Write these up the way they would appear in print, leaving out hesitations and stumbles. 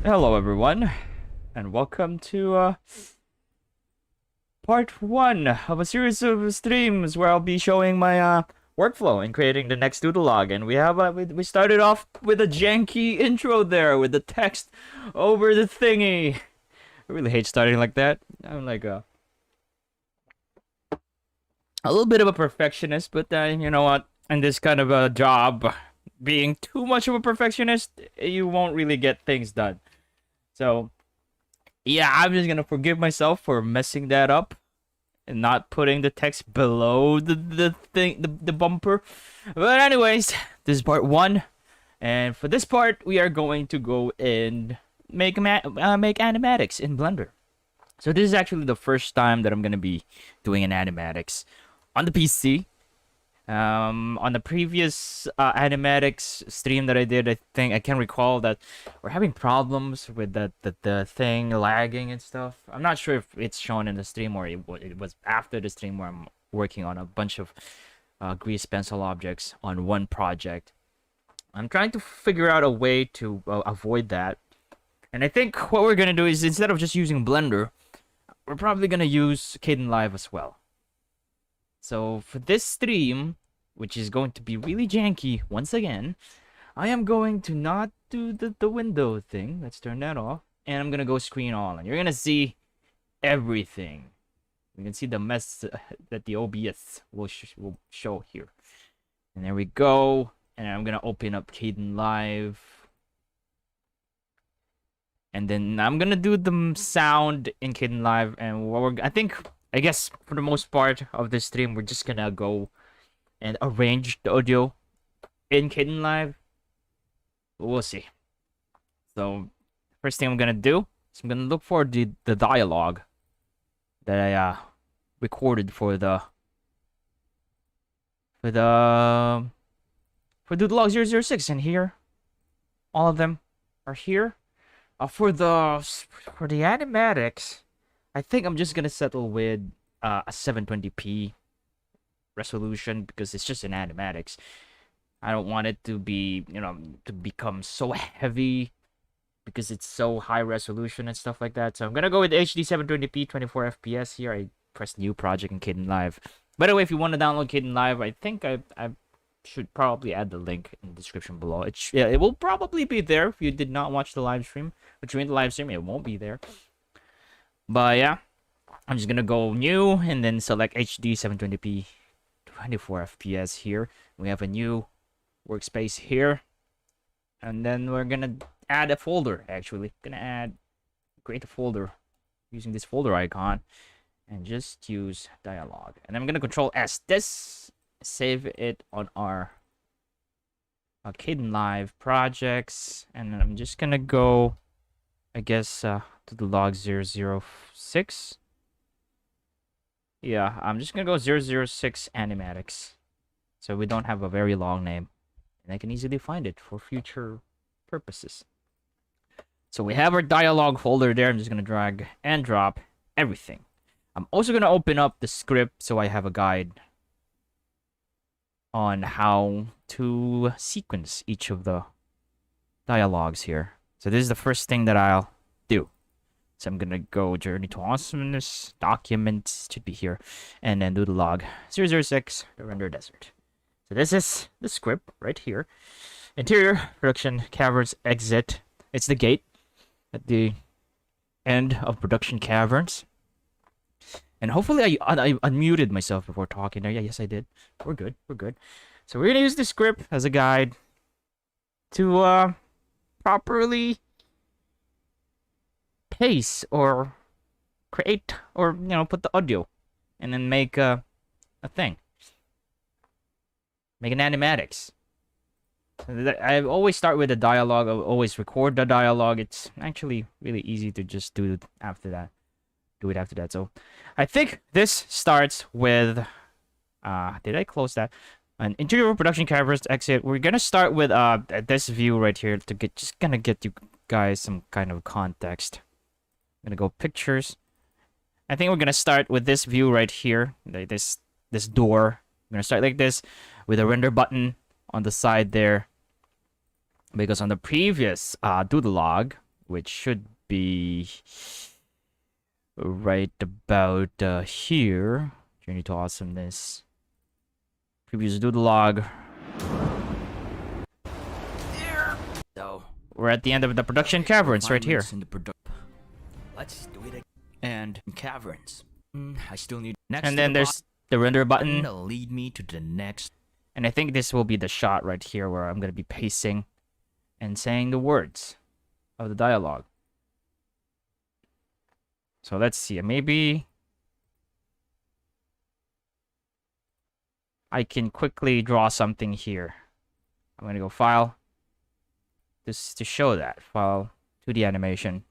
Hello everyone, and welcome to part 1 of a series of streams where I'll be showing my workflow in creating the next Doodle Log. And we have we started off with a janky intro there with the text over the thingy. I really hate starting like that. I'm like a little bit of a perfectionist, but you know what? In this kind of a job, being too much of a perfectionist, you won't really get things done. So, yeah, I'm just gonna forgive myself for messing that up and not putting the text below the bumper. But anyways, this is part 1, and for this part, we are going to go and make animatics in Blender. So this is actually the first time that I'm gonna be doing an animatics on the PC. On the previous animatics stream that I did, I think I can recall that we're having problems with the thing lagging and stuff. I'm not sure if it's shown in the stream or it was after the stream where I'm working on a bunch of grease pencil objects on one project. I'm trying to figure out a way to avoid that. And I think what we're gonna do is, instead of just using Blender, we're probably gonna use Kdenlive as well. So for this stream, which is going to be really janky once again, I am going to not do the window thing. Let's turn that off. And I'm going to go screen all. And you're going to see everything. You can see the mess that the OBS will show here. And there we go. And I'm going to open up Kdenlive. And then I'm going to do the sound in Kdenlive. And I guess for the most part of this stream, we're just gonna go and arrange the audio in Kdenlive. We'll see. So, first thing I'm gonna do is I'm gonna look for the dialogue that I recorded for Doodle Log 006, and here, all of them are here. For the animatics, I think I'm just gonna settle with a 720p resolution because it's just an animatics. I don't want it to be, to become so heavy because it's so high resolution and stuff like that. So I'm gonna go with HD 720p 24 FPS here. I press new project in Kdenlive. By the way, if you want to download Kdenlive, I think I should probably add the link in the description below. It will probably be there if you did not watch the live stream. But during the live stream, it won't be there. But yeah, I'm just gonna go new and then select HD 720p 24 FPS here. We have a new workspace here. And then we're gonna add a folder, actually. Create a folder using this folder icon and just use dialogue. And I'm gonna Control S this, save it on our Kdenlive projects. And then I'm just gonna go, I guess, to the log 006. Yeah, I'm just gonna go 006 animatics, so we don't have a very long name, and I can easily find it for future purposes. So we have our dialogue folder there. I'm just gonna drag and drop everything. I'm also gonna open up the script so I have a guide on how to sequence each of the dialogues here. So this is the first thing that I'll do. So I'm gonna go Journey to Awesomeness, Documents, should be here, and then Doodle Log 006, the Render Desert. So this is the script right here. Interior, production, caverns, exit. It's the gate at the end of production caverns. And hopefully I unmuted myself before talking there. Yeah, yes I did. We're good, we're good. So we're gonna use this script as a guide to properly paste or create or put the audio and then make a thing, make an animatics. I always start with the dialogue. I always record the dialogue. It's actually really easy to just do it after that. So I think this starts with did I close that? An interior production caverns exit. We're gonna start with this view right here to get you guys some kind of context. I'm gonna go pictures. I think we're gonna start with this view right here, like this door. I'm gonna start like this with a render button on the side there, because on the previous Doodle Log which should be right about here. Journey to Awesomeness. Previous Doodle Log. There. So we're at the end of the production caverns right here. Let's do it again. And caverns. I still need next. And then there's the render button. Gonna lead me to the next. And I think this will be the shot right here where I'm gonna be pacing and saying the words of the dialogue. So let's see. Maybe I can quickly draw something here. I'm gonna go File. Just to show that. File, 2D animation.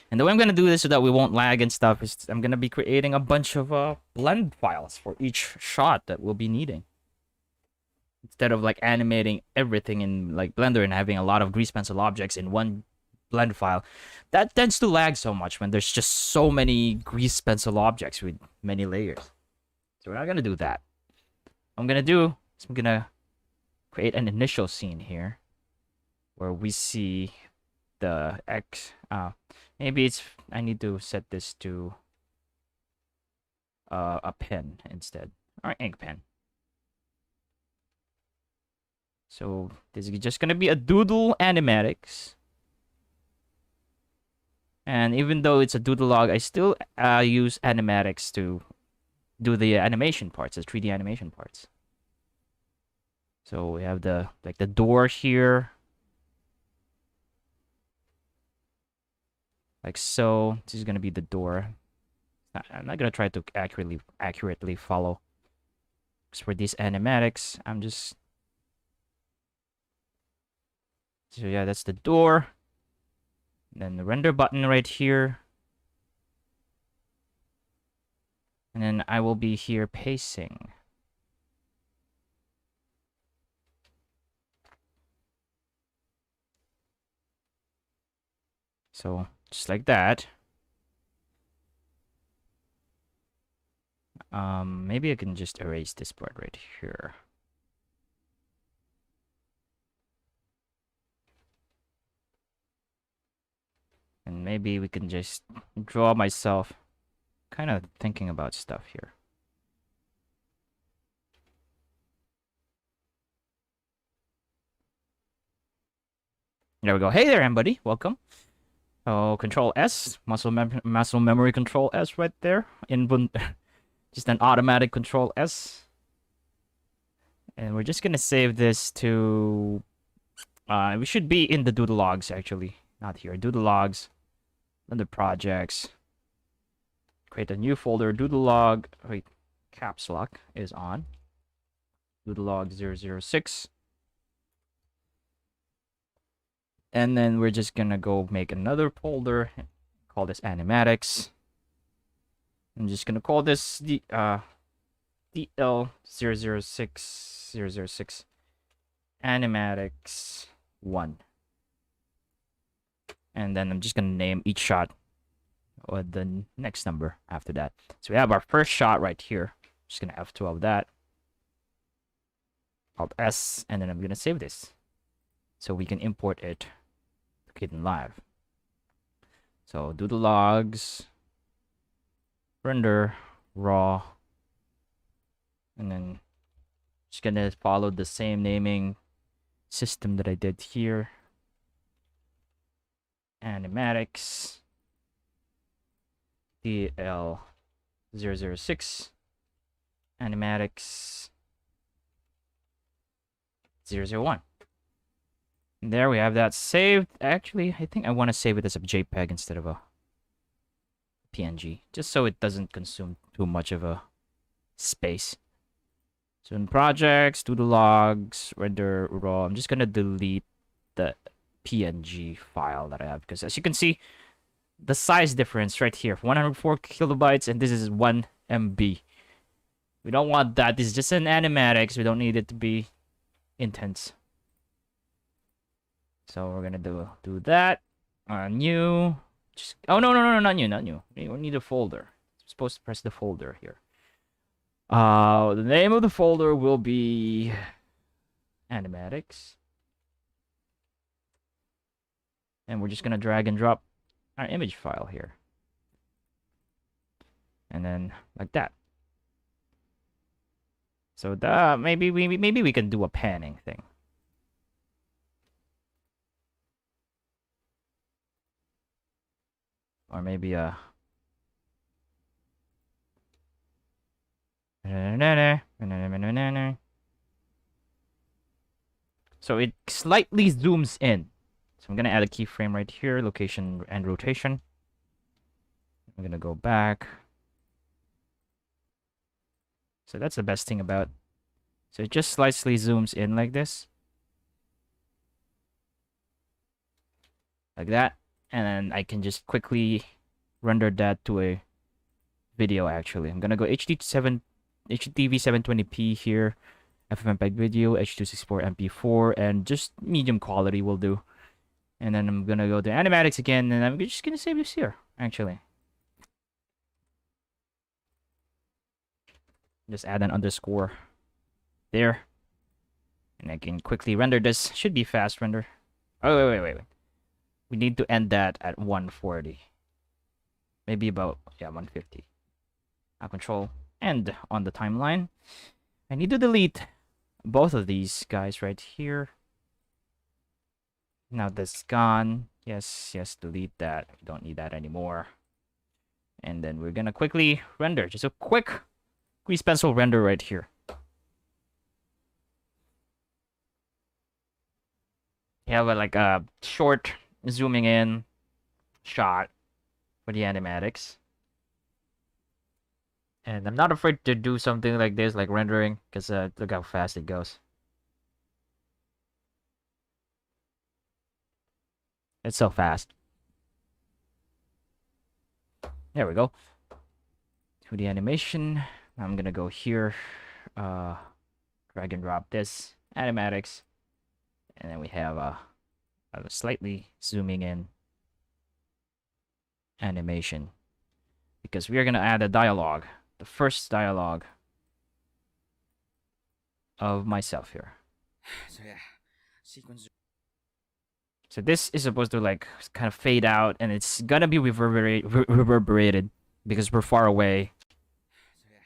And the way I'm gonna do this so that we won't lag and stuff is I'm gonna be creating a bunch of blend files for each shot that we'll be needing. Instead of like animating everything in like Blender and having a lot of grease pencil objects in one blend file, that tends to lag so much when there's just so many grease pencil objects with many layers. So we're not gonna do that. What I'm gonna do is I'm gonna create an initial scene here where we see the X. Maybe it's I need to set this to a pen instead, or ink pen. So this is just gonna be a doodle animatics. And even though it's a doodle log, I still use animatics to do the animation parts, the 3D animation parts. So we have the door here. Like so. This is gonna be the door. I'm not gonna try to accurately follow. Because for these animatics, I'm just. So yeah, that's the door. And then the render button right here. And then I will be here pacing. So just like that. Maybe I can just erase this part right here. And maybe we can just draw myself kind of thinking about stuff here. There we go. Hey there, Mbuddy. Welcome. Oh, Control S, muscle memory Control S right there. Just an automatic Control S. And we're just gonna save this to. We should be in the Doodle Logs actually, not here. Doodle Logs, under Projects. Create a new folder. Doodle Log. Wait, caps lock is on. Doodle Log 006. And then we're just gonna go make another folder. Call this Animatics. I'm just gonna call this the DL006006 Animatics 1. And then I'm just gonna name each shot with the next number after that. So we have our first shot right here. Just gonna F12 that. Alt S, and then I'm gonna save this. So we can import it to Kitten Live. So Doodle Logs, render, raw, and then just gonna follow the same naming system that I did here. Animatics DL006 Animatics 001. And there we have that saved. Actually, I think I want to save it as a JPEG instead of a PNG, just so it doesn't consume too much of a space. So in projects, Doodle Logs, render raw, I'm just gonna delete the PNG file that I have, because as you can see, the size difference right here, 104 kilobytes, and this is 1 MB. We don't want that. This is just an animatics. We don't need it to be intense. So we're gonna do that. New. Just, oh no, not new. We need a folder. I'm supposed to press the folder here. The name of the folder will be Animatics. And we're just gonna drag and drop our image file here. And then like that. So maybe we can do a panning thing. Or maybe a so it slightly zooms in. So I'm gonna add a keyframe right here, location and rotation. I'm gonna go back. So that's the best thing about. So it just slightly zooms in like this. Like that. And then I can just quickly render that to a video actually. I'm gonna go HDTV 720p here, FFmpeg video, H264 MP4, and just medium quality will do. And then I'm gonna go to Animatics again, and I'm just gonna save this here, actually. Just add an underscore there. And I can quickly render this. Should be fast render. Oh, wait. We need to end that at 140. Maybe about, yeah, 150. I'll control end on the timeline. I need to delete both of these guys right here. Now that's gone. Yes, delete that. We don't need that anymore. And then we're gonna quickly render. Just a quick grease pencil render right here. You have like a short zooming in shot for the animatics. And I'm not afraid to do something like this, like rendering, because look how fast it goes. It's so fast. There we go. To the animation. I'm gonna go here. Drag and drop this. Animatics. And then we have a slightly zooming in animation. Because we are gonna add a dialogue. The first dialogue of myself here. So yeah, sequence. So this is supposed to like kind of fade out, and it's gonna be reverberated because we're far away. So yeah,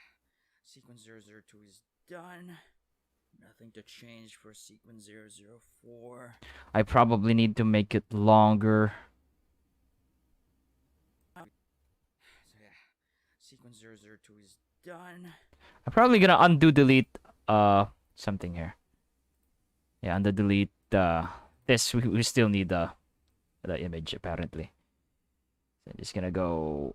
sequence 002 is done. Nothing to change for sequence 004. I probably need to make it longer. So yeah, sequence 002 is done. I'm probably gonna undo delete something here. Yeah, undo delete this. We still need the image apparently. So I'm just gonna go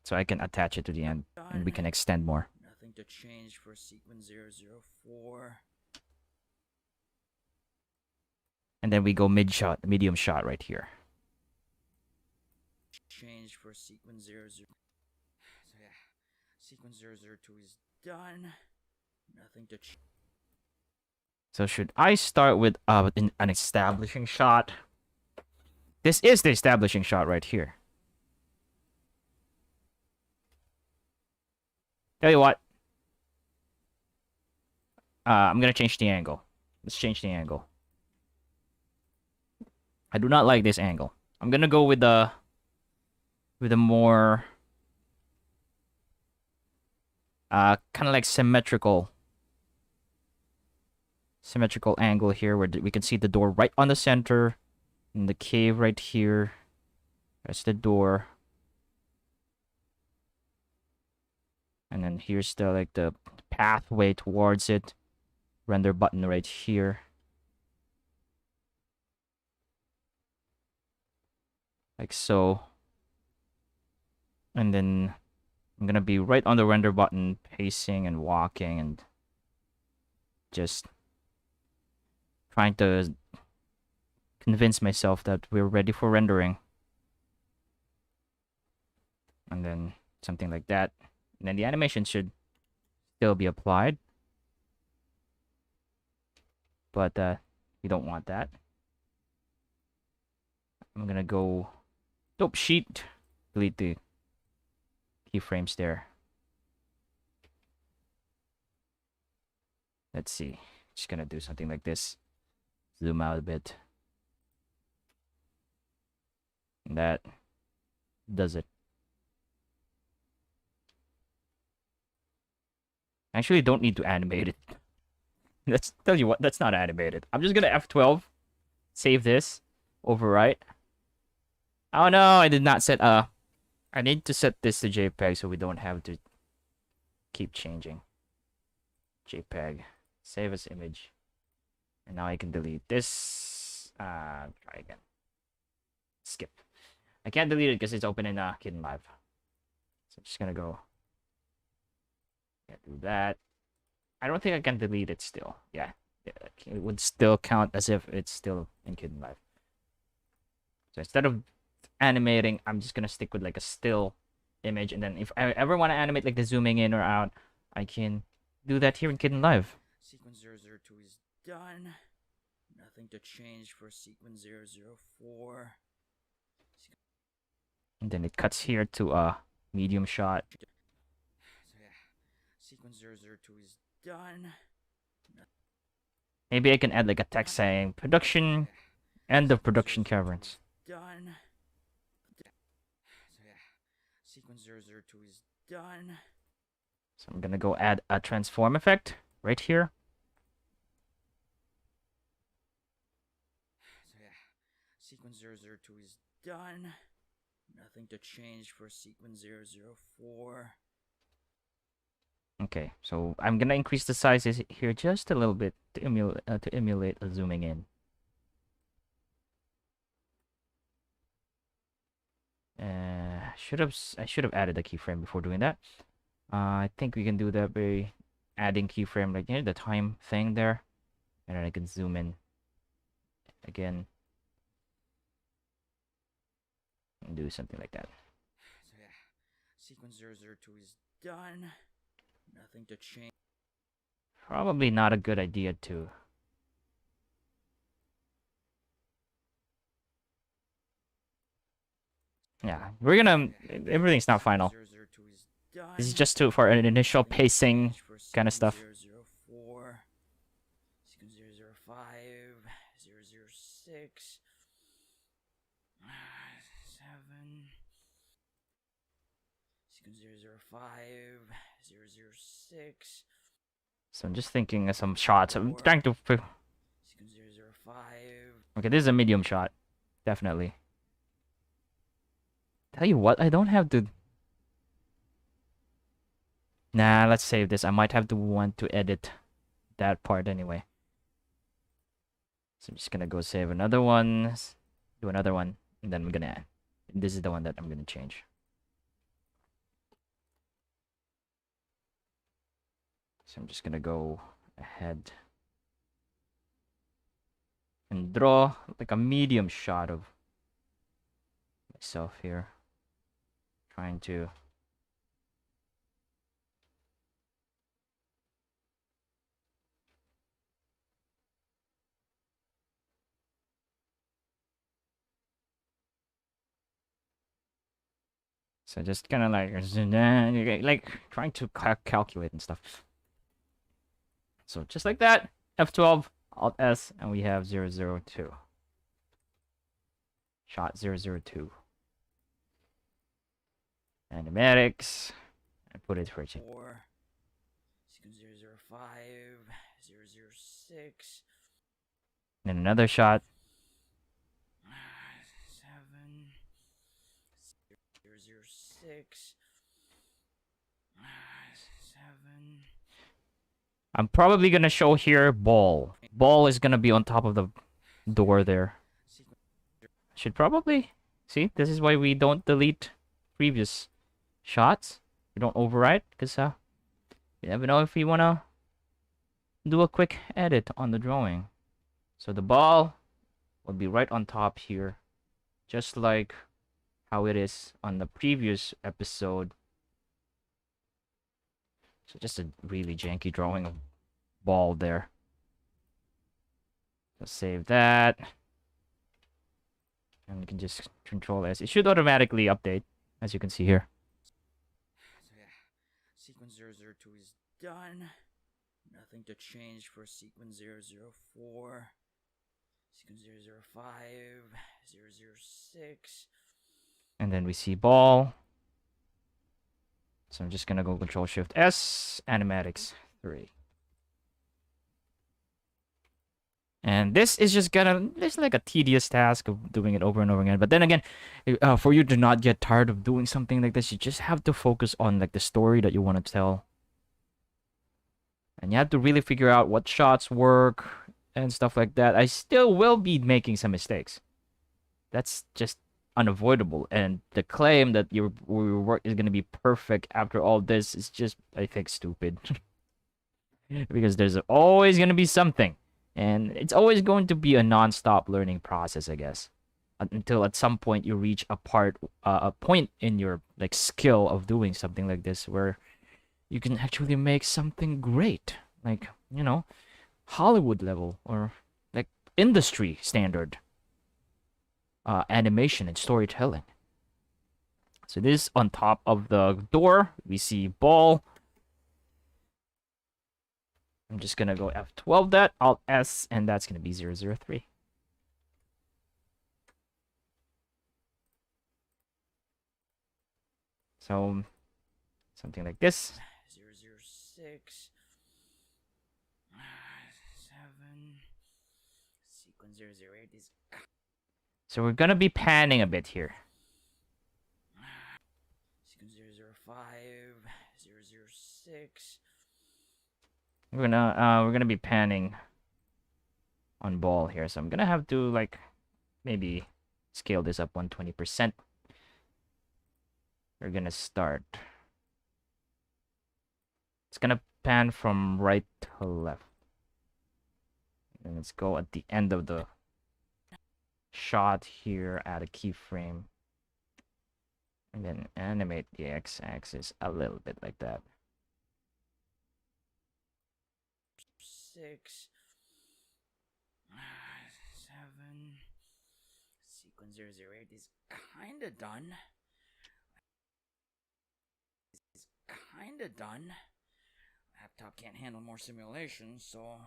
so I can attach it to the end and we can extend more. Nothing to change for sequence 004. And then we go medium shot right here. Change for sequence 00. So yeah, sequence 002 is done. Nothing to change. So should I start with an establishing shot? This is the establishing shot right here. Tell you what. I'm gonna change the angle. Let's change the angle. I do not like this angle. I'm gonna go with a more kind of like symmetrical angle here where we can see the door right on the center and the cave right here. That's the door. And then here's the pathway towards it. Render button right here. Like so. And then I'm gonna be right on the render button, pacing and walking and just trying to convince myself that we're ready for rendering. And then something like that. And then the animation should still be applied. But we don't want that. I'm gonna go dope sheet, delete the keyframes there. Let's see. Just gonna do something like this. Zoom out a bit. And that does it. Actually, don't need to animate it. Let's tell you what, that's not animated. I'm just gonna F12, save this, overwrite. Oh no, I did not set I need to set this to JPEG so we don't have to keep changing. JPEG, save as image. And now I can delete this. Try again. Skip. I can't delete it because it's open in Kitten Live. So I'm just gonna go. Yeah, do that. I don't think I can delete it still. Yeah, it would still count as if it's still in Kitten Live. So instead of animating, I'm just gonna stick with like a still image, and then if I ever want to animate like the zooming in or out, I can do that here in Kitten Live. Sequence 002 is done. Nothing to change for sequence 004. And then it cuts here to a medium shot. So yeah, sequence 002 is done. Maybe I can add like a text saying production, end of production caverns. Done. So yeah, sequence 002 is done. So I'm gonna go add a transform effect right here. So yeah, sequence 002 is done. Nothing to change for sequence 004. Okay, so I'm gonna increase the sizes here just a little bit to emulate a zooming in. I should have added a keyframe before doing that. I think we can do that by adding keyframe like here, the time thing there, and then I can zoom in again and do something like that. So yeah, sequence 002 is done. Nothing to change. Probably not a good idea to. Yeah, we're gonna. Everything's not final. This is just for an initial pacing kind of stuff. 004, sequence 005, 006, 7, sequence 005, 006. So I'm just thinking of some shots. I'm trying to. Sequence 005. Okay, this is a medium shot, definitely. Tell you what, I don't have to. Nah, let's save this. I might have to want to edit that part anyway. So I'm just gonna go save another one, do another one, and then I'm gonna. This is the one that I'm gonna change. So I'm just gonna go ahead and draw like a medium shot of myself here. Trying to. So just kind of like trying to calculate and stuff. So just like that, F12, Alt S, and we have 002. Shot 002. Animatics, and put it for Sequence 005, 006. Then another shot. 7, 006. 7. I'm probably gonna show here ball. Ball is gonna be on top of the door there. Should probably see. This is why we don't delete previous shots. We don't overwrite because you never know if we wanna do a quick edit on the drawing. So the ball will be right on top here, just like how it is on the previous episode. So just a really janky drawing of ball there. So save that. And we can just control S. It should automatically update, as you can see here. So yeah, sequence 002 is done. Nothing to change for sequence 004. Sequence 005, 006. And then we see ball. So I'm just gonna go Control Shift S, Animatics 3. And this is just gonna, it's like a tedious task of doing it over and over again. But then again, for you to not get tired of doing something like this, you just have to focus on like the story that you want to tell. And you have to really figure out what shots work and stuff like that. I still will be making some mistakes. That's just unavoidable. And the claim that your work is going to be perfect after all this is just, I think, stupid. Because there's always going to be something. And it's always going to be a non-stop learning process, I guess. Until at some point you reach a point in your like skill of doing something like this where you can actually make something great. Like, you know, Hollywood level or like industry standard animation and storytelling. So this on top of the door, we see ball. I'm just gonna go F12 that, Alt S, and that's gonna be 003. So something like this. 006. 7. Sequence 008 is. So we're gonna be panning a bit here. Sequence 005. 006. We're gonna be panning on ball here, so I'm gonna have to like maybe scale this up 120%. We're gonna start. It's gonna pan from right to left. And let's go at the end of the shot here, add a keyframe. And then animate the x-axis a little bit like that. 6. 7. Sequence 008 is kinda done. Laptop can't handle more simulations, so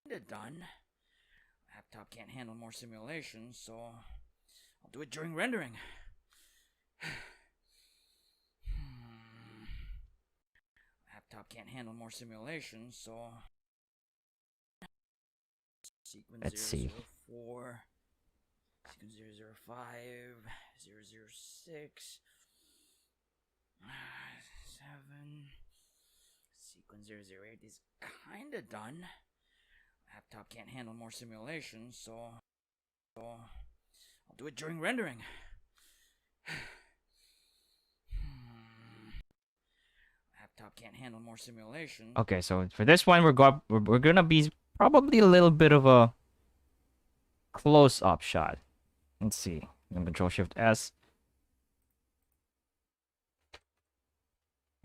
kinda done. Laptop can't handle more simulations, so I'll do it during rendering. Laptop can't handle more simulations, so sequence Let's see. 004, sequence 005, 006, 7. Sequence 008 is kinda done. Laptop can't handle more simulations, so I'll do it during rendering. Laptop can't handle more simulations. Okay, so for this one, we're gonna be probably a little bit of a close-up shot. Let's see. I'm Control Shift S.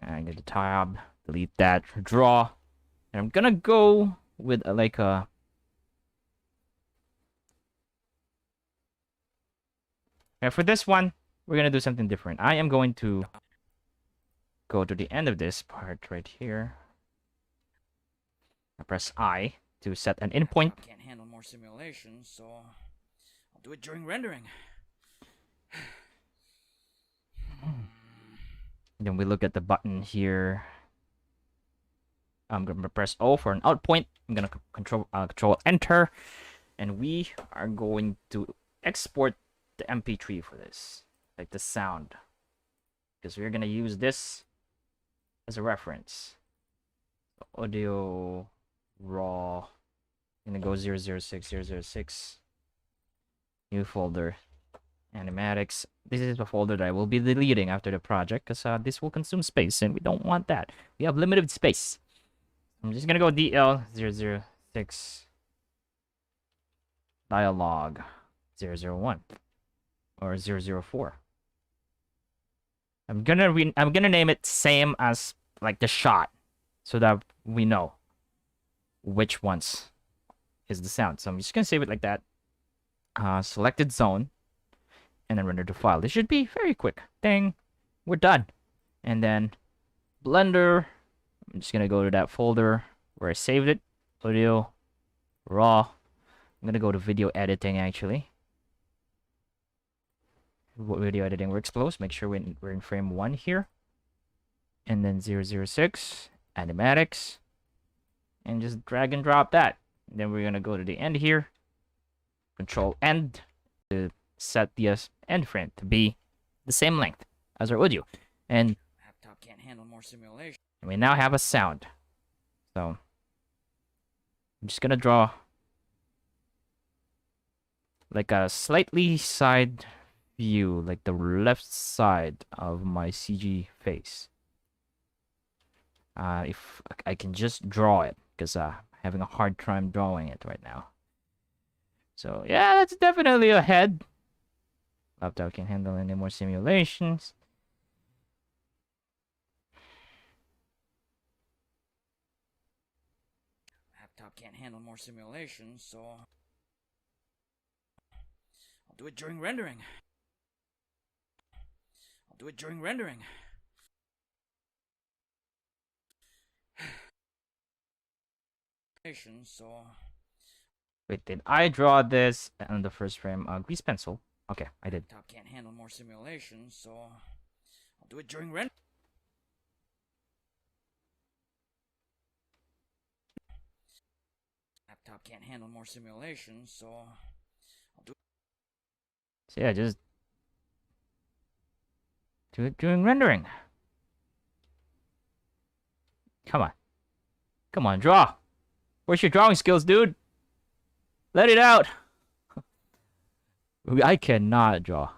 I get the tab, delete that, draw, and I'm gonna go with like a. And for this one, we're gonna do something different. I am going to go to the end of this part right here. I press I to set an endpoint. Can't handle more simulations, so I'll do it during rendering. Then we look at the button here. I'm gonna press O for an out point. I'm gonna control Enter, and we are going to export the MP3 for this, like the sound, because we're gonna use this as a reference. Audio raw. I'm gonna go 006. New folder. Animatics. This is the folder that I will be deleting after the project because this will consume space and we don't want that. We have limited space. I'm just gonna go DL006 dialogue 001 or 004. I'm gonna name it same as like the shot so that we know which ones is the sound. So I'm just gonna save it like that. Selected zone. And then render to file. This should be very quick. Dang, we're done. And then Blender. I'm just gonna go to that folder where I saved it. Audio, raw, I'm gonna go to video editing actually. Video editing workflows. Make sure we're in frame 1 here. And then 006, animatics. And just drag and drop that. And then we're gonna go to the end here. Control end to set the end frame to be the same length as our audio. And Laptop can't handle more simulation. we now have a sound. So I'm just gonna draw like a slightly side view, like the left side of my CG face. If I can just draw it, because I'm having a hard time drawing it right now. So yeah, that's definitely a head. Laptop can't handle any more simulations. Laptop can't handle more simulations, so I'll do it during rendering. I'll do it during rendering. So Wait, did I draw this on the first frame? Grease pencil. Okay, I did. laptop can't handle more simulations, so I'll do it during render. Laptop can't handle more simulations, so I'll do. So yeah, just do it during rendering. Come on. Come on, draw. Where's your drawing skills, dude? Let it out. I cannot draw.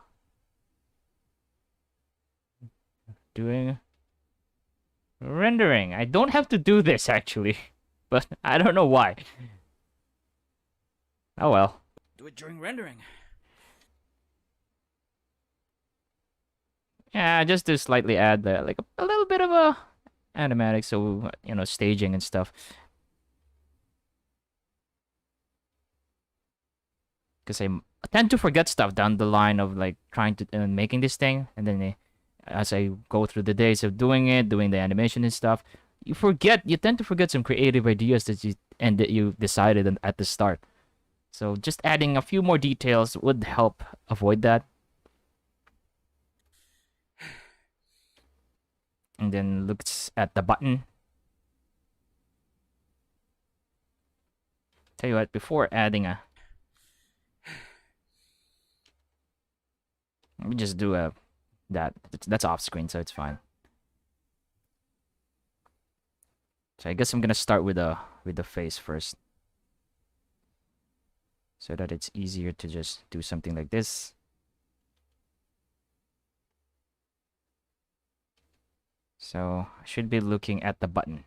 Doing rendering. I don't have to do this, actually. But I don't know why. Oh well. Do it during rendering. Yeah, just to slightly add the, like a little bit of a animatic, so you know, staging and stuff. Because I tend to forget stuff down the line of like trying to making this thing, and then as I go through the days of doing it, doing the animation and stuff, you tend to forget some creative ideas that you decided at the start. So just adding a few more details would help avoid that. And then looks at the button. Tell you what, before adding a, let me just do that's off screen, so it's fine. So I guess I'm gonna start with the face first, so that it's easier to just do something like this. So I should be looking at the button.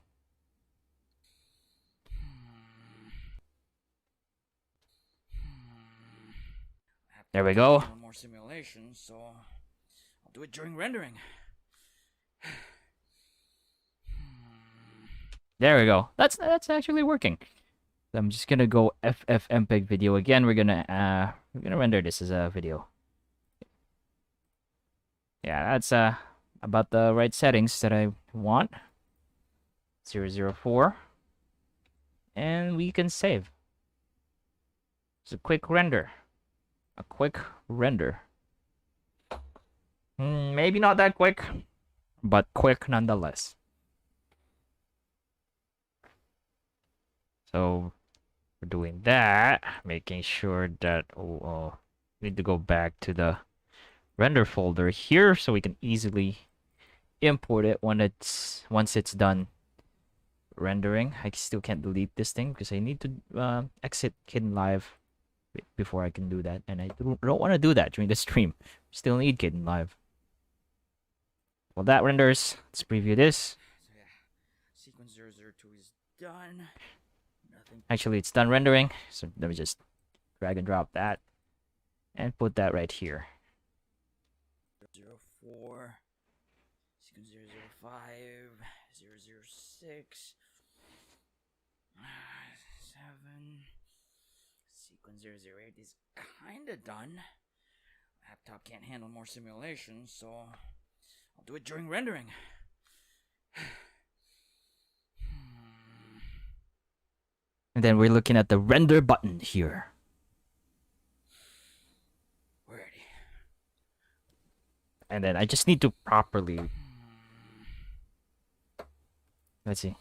There we go. More simulations, so I'll do it during rendering. There we go. That's actually working. So I'm just gonna go FFmpeg video again. We're gonna render this as a video. Yeah, that's about the right settings that I want. 004. And we can save. It's a quick render. A quick render. Maybe not that quick, but quick nonetheless. So we're doing that, making sure that we need to go back to the render folder here so we can easily import it once it's done rendering. I still can't delete this thing because I need to exit Kdenlive before I can do that, and I don't want to do that during the stream. Still need Kdenlive. Well, that renders. Let's preview this. So yeah, sequence 002 is done. Nothing. Actually, it's done rendering, so let me just drag and drop that and put that right here. 04, sequence 005, 006, 7, sequence 008 is kinda done. Laptop can't handle more simulations, so I'll do it during rendering. And then we're looking at the render button here. And then I just need to properly... Let's see.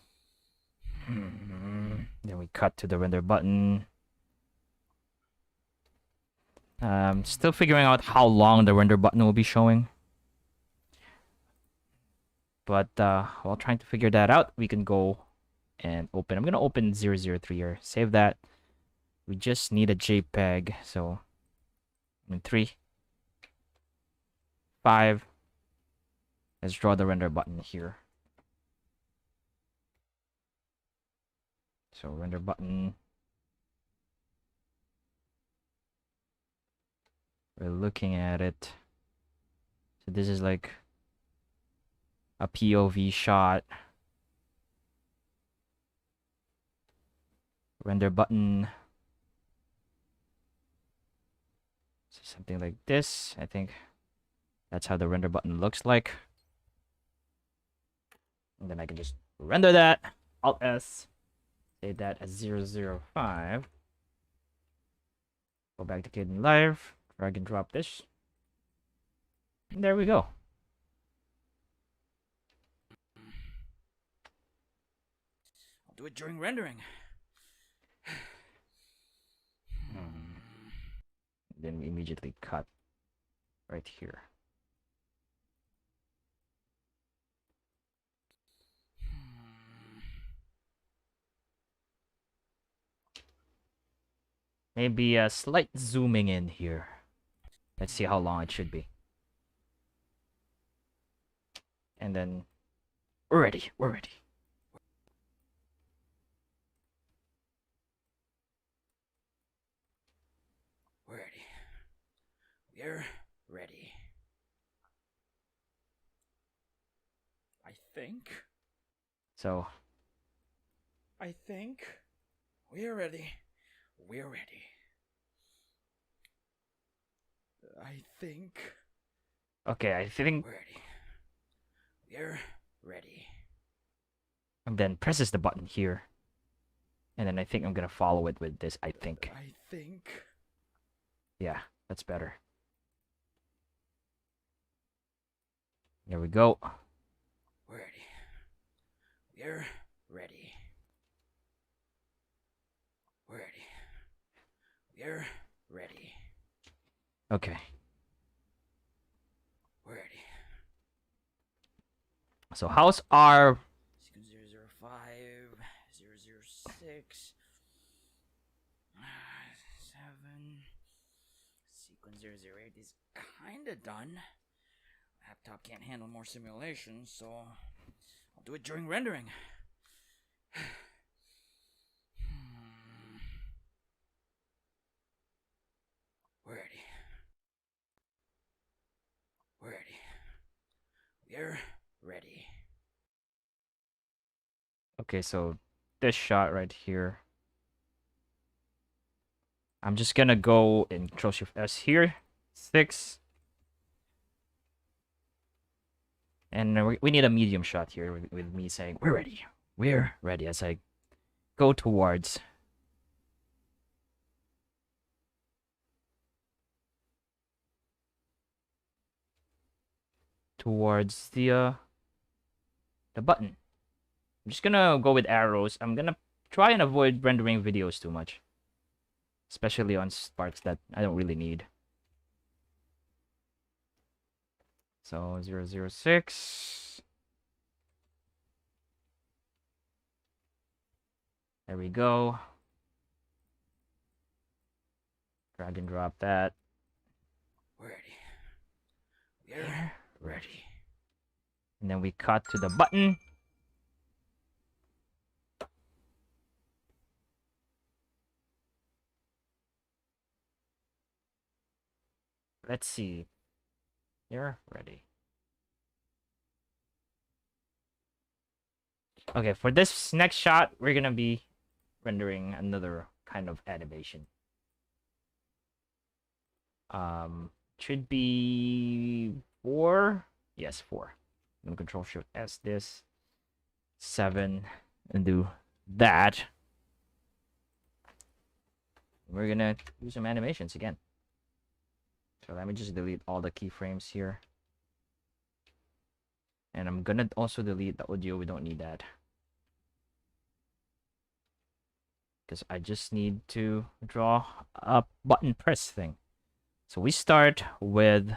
Then we cut to the render button. Still figuring out how long the render button will be showing. But while trying to figure that out, we can go and open. I'm going to open 003 here. Save that. We just need a JPEG. So, in 3, 5. Let's draw the render button here. So, render button. We're looking at it. So this is like a POV shot. Render button. So something like this. I think that's how the render button looks like. And then I can just render that. Alt S. Save that as 005. Go back to Kden Live. Drag and drop this. And there we go. I'll do it during rendering. Then we immediately cut right here. Maybe a slight zooming in here. Let's see how long it should be. And then we're ready. We're ready. We're ready. We're ready. I think So we're ready. We're ready. I think okay, I think we're ready. We're ready. and then presses the button here. And then I think I'm gonna follow it with this, I think. I think Yeah, that's better. Here we go. we're ready. We're ready. We're ready. We're ready. Okay. We're ready. So how's our Sequence 005, 006, 7. Sequence 008 is kinda done. Laptop can't handle more simulations, so I'll do it during rendering. We're ready. We're ready. We're ready. okay, so this shot right here. I'm just gonna go and Control Shift S here. 6. And we need a medium shot here with me saying, we're ready. We're ready as I go towards the button. I'm just gonna go with arrows. I'm gonna try and avoid rendering videos too much. Especially on parts that I don't really need. So 006. There we go. Drag and drop that. We're ready. We're ready. And then we cut to the button. Let's see. You're ready. Okay, for this next shot, we're gonna be rendering another kind of animation. Should be 4. Yes, 4. I'm gonna Control Shift S this. 7 and do that. We're gonna do some animations again. So let me just delete all the keyframes here. And I'm gonna also delete the audio. We don't need that. Because I just need to draw a button press thing. So we start with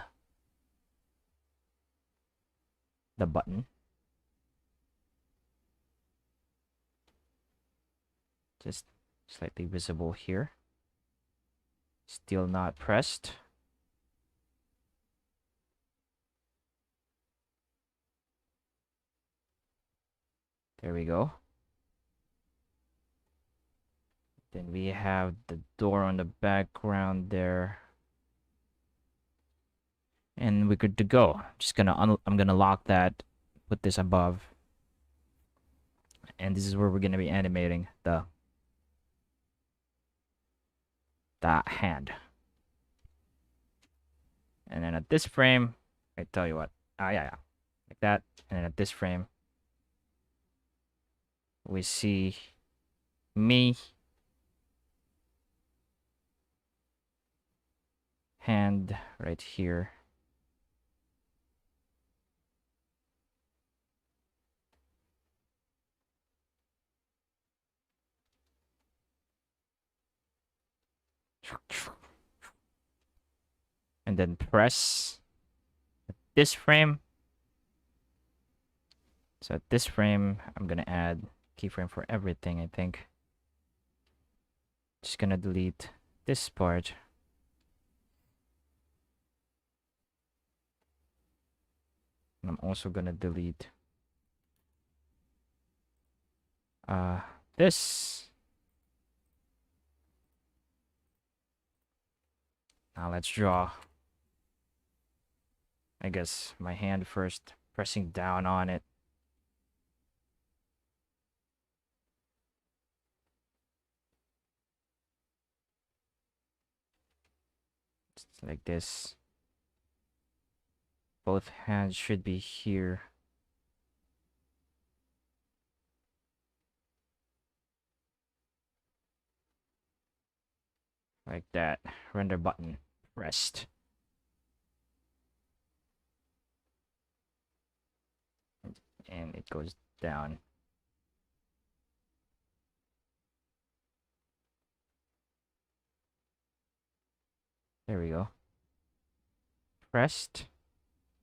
the button. Just slightly visible here. Still not pressed. There we go. Then we have the door on the background there. And we're good to go. I'm gonna lock that, put this above. And this is where we're gonna be animating the hand. And then at this frame, I tell you what. Yeah. Like that. And then at this frame, we see me, hand right here. And then press this frame. So at this frame, I'm gonna add keyframe for everything, I think. Just gonna delete this part. And I'm also gonna delete this. Now let's draw. I guess my hand first, pressing down on it. Just like this. Both hands should be here. Like that. Render button pressed. And it goes down. There we go. Pressed.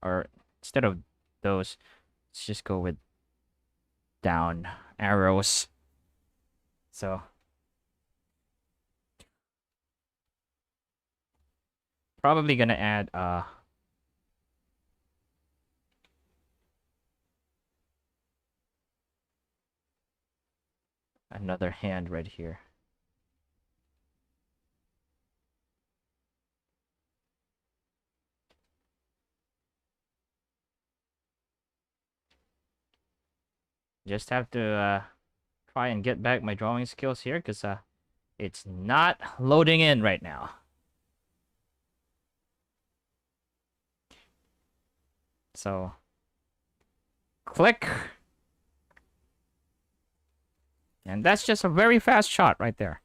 Or instead of those, let's just go with down arrows. So probably gonna add another hand right here. Just have to try and get back my drawing skills here because it's not loading in right now. So click. And that's just a very fast shot right there.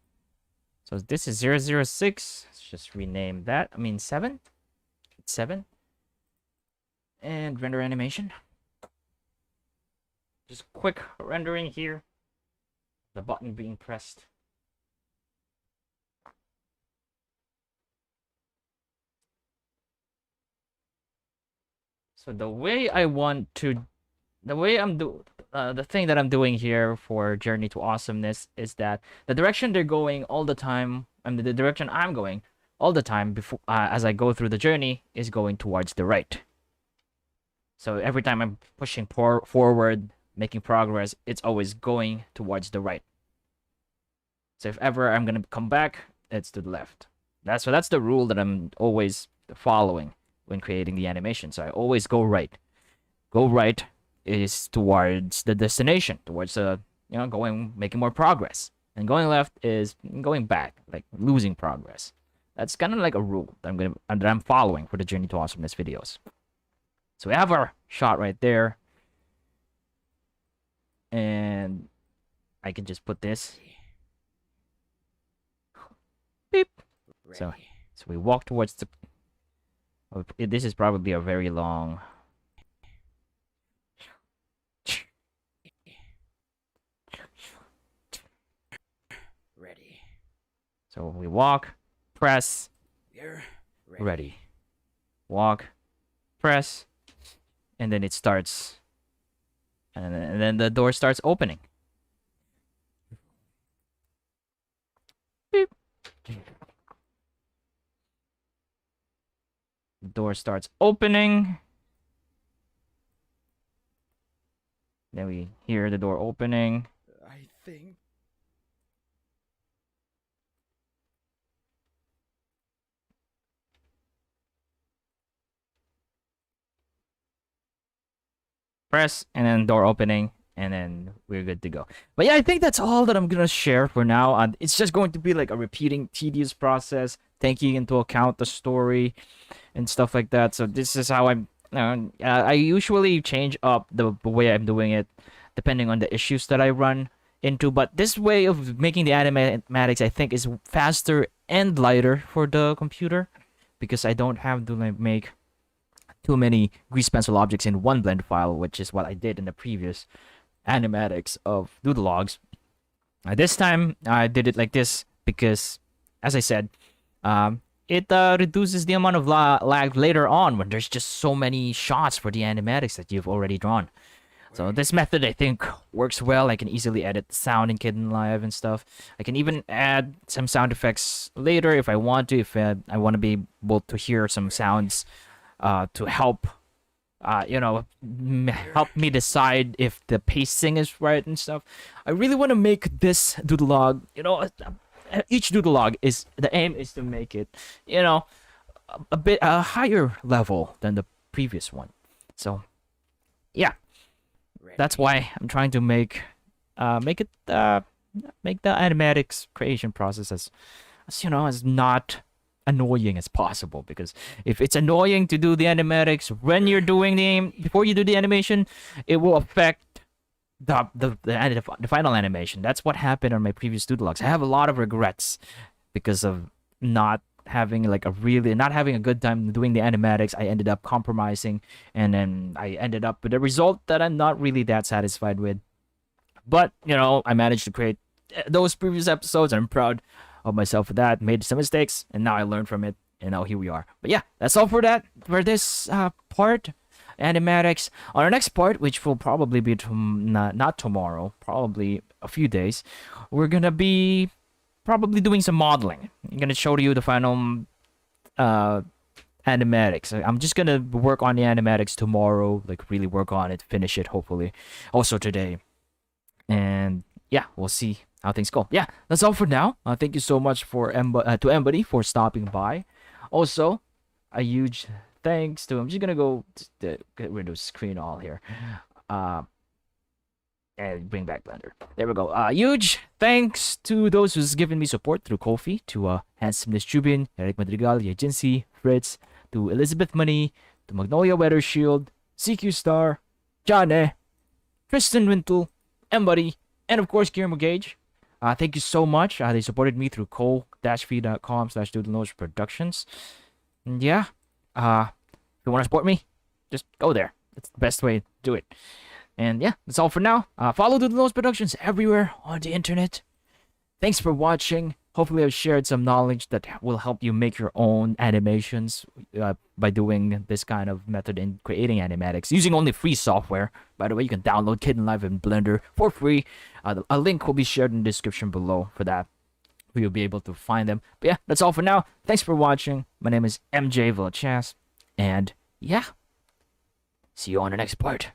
So this is 006. Let's just rename that. I mean 7. It's 7. And render animation. Just quick rendering here. The button being pressed. So the way I'm the thing that I'm doing here for Journey to Awesomeness is that the direction they're going all the time, and the direction I'm going all the time before as I go through the journey is going towards the right. So every time I'm pushing forward, making progress, it's always going towards the right. So if ever I'm gonna come back, it's to the left. That's the rule that I'm always following when creating the animation. So I always go right. Go right is towards the destination, towards making more progress. And going left is going back, like losing progress. That's kind of like a rule that I'm following for the Journey to Awesomeness videos. So we have our shot right there. And I can just put this. Beep. So we walk towards the... This is probably a very long Ready. So we walk, press, We're ready. Walk, press, and then it starts. And then the door starts opening. Beep. The door starts opening. Then we hear the door opening. I think. Press, and then door opening, and then we're good to go. But yeah, I think that's all that I'm gonna share for now. It's just going to be like a repeating, tedious process, taking into account the story and stuff like that. So this is how I usually change up the way I'm doing it, depending on the issues that I run into. But this way of making the animatics, I think, is faster and lighter for the computer, because I don't have to like make too many grease pencil objects in one blend file, which is what I did in the previous animatics of Doodle Logs. This time I did it like this because, as I said, it reduces the amount of lag later on when there's just so many shots for the animatics that you've already drawn. So this method, I think, works well. I can easily edit the sound in Kdenlive and stuff. I can even add some sound effects later if I want to, if I want to be able to hear some sounds to help, help me decide if the pacing is right and stuff. I really want to make this Doodle Log, each Doodle Log the aim is to make it, a bit higher level than the previous one. So, yeah, that's why I'm trying to make the animatics creation process as not annoying as possible, because if it's annoying to do the animatics when you're doing before you do the animation, it will affect the final animation. That's what happened on my previous Doodle Logs. I have a lot of regrets because of not having a good time doing the animatics. I ended up compromising, and then I ended up with a result that I'm not really that satisfied with. But I managed to create those previous episodes, and I'm proud of myself for that. Made some mistakes, and now I learned from it, and now here we are. But yeah, that's all for this part, animatics. On our next part, which will probably be not tomorrow, probably a few days, we're gonna be probably doing some modeling. I'm gonna show you the final animatics. I'm just gonna work on the animatics tomorrow, like really work on it, finish it hopefully also today, and yeah, we'll see how things go. Yeah, that's all for now. Thank you so much to Mbuddy for stopping by. Also, a huge thanks to, I'm just gonna go to get rid of screen all here, and bring back Blender. There we go. Huge thanks to those who's given me support through KoFi, to Handsomeness Jubin, Erick Madrigal, yaejinssi, Fritz, to Elizabeth Munie, to Magnolia Weathershield, CQ Star, Jane, Tristan Wintle, Mbuddy, and of course GulliermoGage. Thank you so much. They supported me through ko-fi.com/doodlenose-productions. And yeah, if you want to support me, just go there. That's the best way to do it. And yeah, that's all for now. Follow Doodle Nose Productions everywhere on the internet. Thanks for watching. Hopefully I've shared some knowledge that will help you make your own animations by doing this kind of method in creating animatics using only free software. By the way, you can download Kdenlive and Blender for free. A link will be shared in the description below for that. You'll be able to find them. But yeah, that's all for now. Thanks for watching. My name is MJ Vilchas. And yeah, see you on the next part.